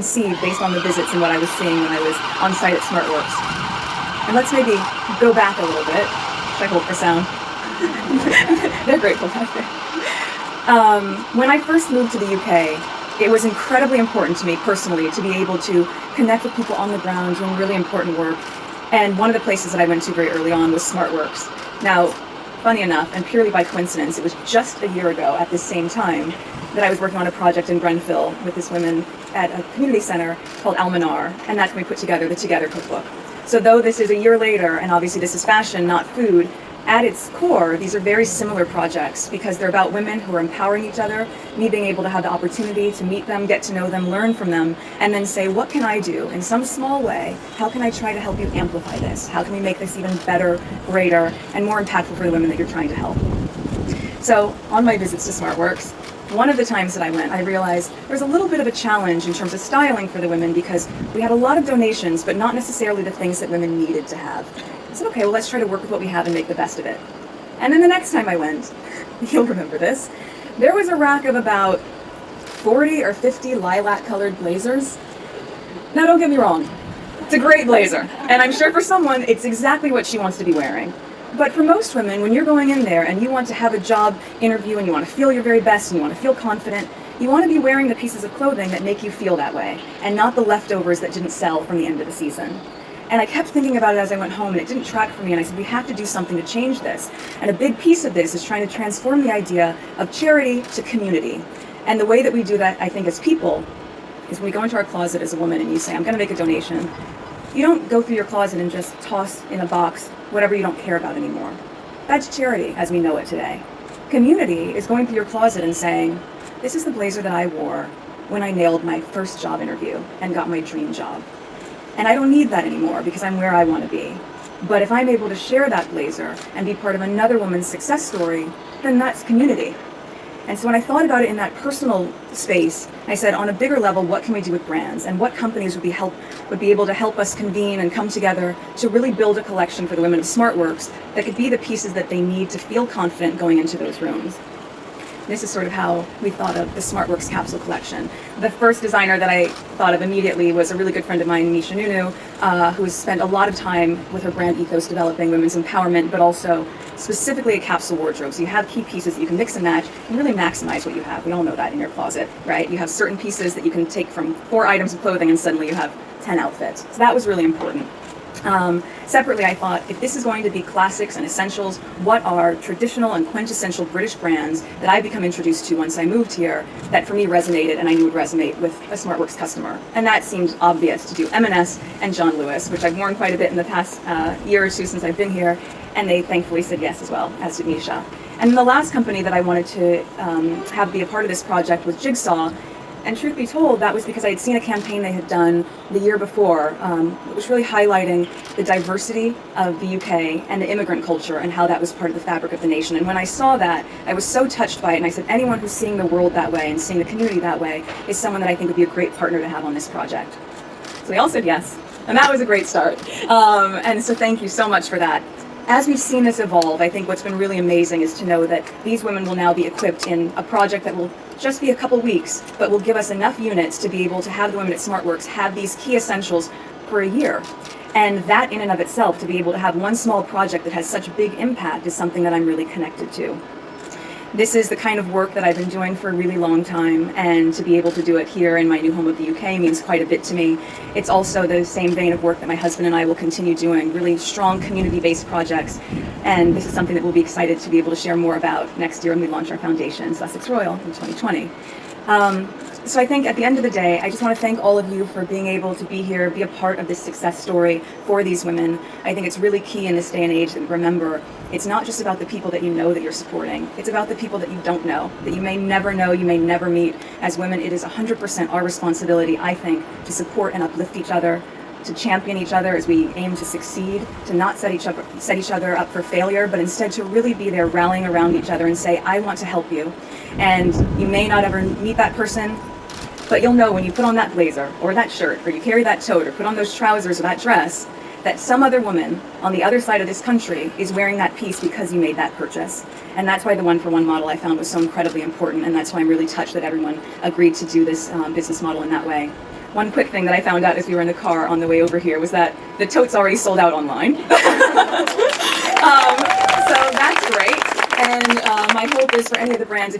see based on the visits and what I was seeing when I was on site at SmartWorks. And let's maybe go back a little bit. Should I hold for sound? They're grateful back there. When I first moved to the UK, it was incredibly important to me personally to be able to connect with people on the ground doing really important work. And one of the places that I went to very early on was SmartWorks. Now, funny enough, and purely by coincidence, it was just a year ago at this same time that I was working on a project in Grenfell with this woman at a community center called Almanar, and that's when we put together the Together cookbook. So though this is a year later, and obviously this is fashion, not food, at its core, these are very similar projects because they're about women who are empowering each other, me being able to have the opportunity to meet them, get to know them, learn from them, and then say, what can I do in some small way? How can I try to help you amplify this? How can we make this even better, greater, and more impactful for the women that you're trying to help? So on my visits to SmartWorks, one of the times that I went, I realized there's a little bit of a challenge in terms of styling for the women because we had a lot of donations, but not necessarily the things that women needed to have. I said, okay, well, let's try to work with what we have and make the best of it. And then the next time I went, you'll remember this, there was a rack of about 40 or 50 lilac-colored blazers. Now, don't get me wrong, it's a great blazer, and I'm sure for someone, it's exactly what she wants to be wearing. But for most women, when you're going in there and you want to have a job interview and you want to feel your very best and you want to feel confident, you want to be wearing the pieces of clothing that make you feel that way and not the leftovers that didn't sell from the end of the season. And I kept thinking about it as I went home and it didn't track for me, and I said, we have to do something to change this. And a big piece of this is trying to transform the idea of charity to community. And the way that we do that, I think, as people, is when we go into our closet as a woman and you say, I'm going to make a donation, you don't go through your closet and just toss in a box whatever you don't care about anymore. That's charity as we know it today. Community is going through your closet and saying, this is the blazer that I wore when I nailed my first job interview and got my dream job. And I don't need that anymore because I'm where I want to be. But if I'm able to share that blazer and be part of another woman's success story, then that's community. And so when I thought about it in that personal space, I said, on a bigger level, what can we do with brands? And what companies would be able to help us convene and come together to really build a collection for the women of SmartWorks that could be the pieces that they need to feel confident going into those rooms. This is sort of how we thought of the SmartWorks capsule collection. The first designer that I thought of immediately was a really good friend of mine, Misha Nunu, who has spent a lot of time with her brand ethos developing women's empowerment, but also specifically a capsule wardrobe. So you have key pieces that you can mix and match and really maximize what you have. We all know that in your closet, right? You have certain pieces that you can take from 4 items of clothing and suddenly you have 10 outfits. So that was really important. Separately, I thought, if this is going to be classics and essentials, what are traditional and quintessential British brands that I've become introduced to once I moved here that for me resonated and I knew would resonate with a SmartWorks customer? And that seemed obvious to do M&S and John Lewis, which I've worn quite a bit in the past year or two since I've been here, and they thankfully said yes as well, as did Misha. And the last company that I wanted to have be a part of this project was Jigsaw. And truth be told, that was because I had seen a campaign they had done the year before, that was really highlighting the diversity of the UK and the immigrant culture and how that was part of the fabric of the nation. And when I saw that, I was so touched by it, and I said, anyone who's seeing the world that way and seeing the community that way is someone that I think would be a great partner to have on this project. So they all said yes, and that was a great start. And so thank you so much for that. As we've seen this evolve, I think what's been really amazing is to know that these women will now be equipped in a project that will just be a couple weeks, but will give us enough units to be able to have the women at SmartWorks have these key essentials for a year. And that in and of itself, to be able to have one small project that has such big impact, is something that I'm really connected to. This is the kind of work that I've been doing for a really long time, and to be able to do it here in my new home of the UK means quite a bit to me. It's also the same vein of work that my husband and I will continue doing, really strong community-based projects, and this is something that we'll be excited to be able to share more about next year when we launch our foundation, Sussex Royal, in 2020. So I think at the end of the day, I just want to thank all of you for being able to be here, be a part of this success story for these women. I think it's really key in this day and age that we remember it's not just about the people that you know that you're supporting. It's about the people that you don't know, that you may never know, you may never meet. As women, it is 100% our responsibility, I think, to support and uplift each other, to champion each other as we aim to succeed, to not set each other up for failure, but instead to really be there rallying around each other and say, I want to help you. And you may not ever meet that person, but you'll know when you put on that blazer or that shirt, or you carry that tote, or put on those trousers or that dress, that some other woman on the other side of this country is wearing that piece because you made that purchase. And that's why the one-for-one model I found was so incredibly important, and that's why I'm really touched that everyone agreed to do this business model in that way. one quick thing that I found out as we were in the car on the way over here was that the tote's already sold out online. So that's great. And my hope is for any of the brands,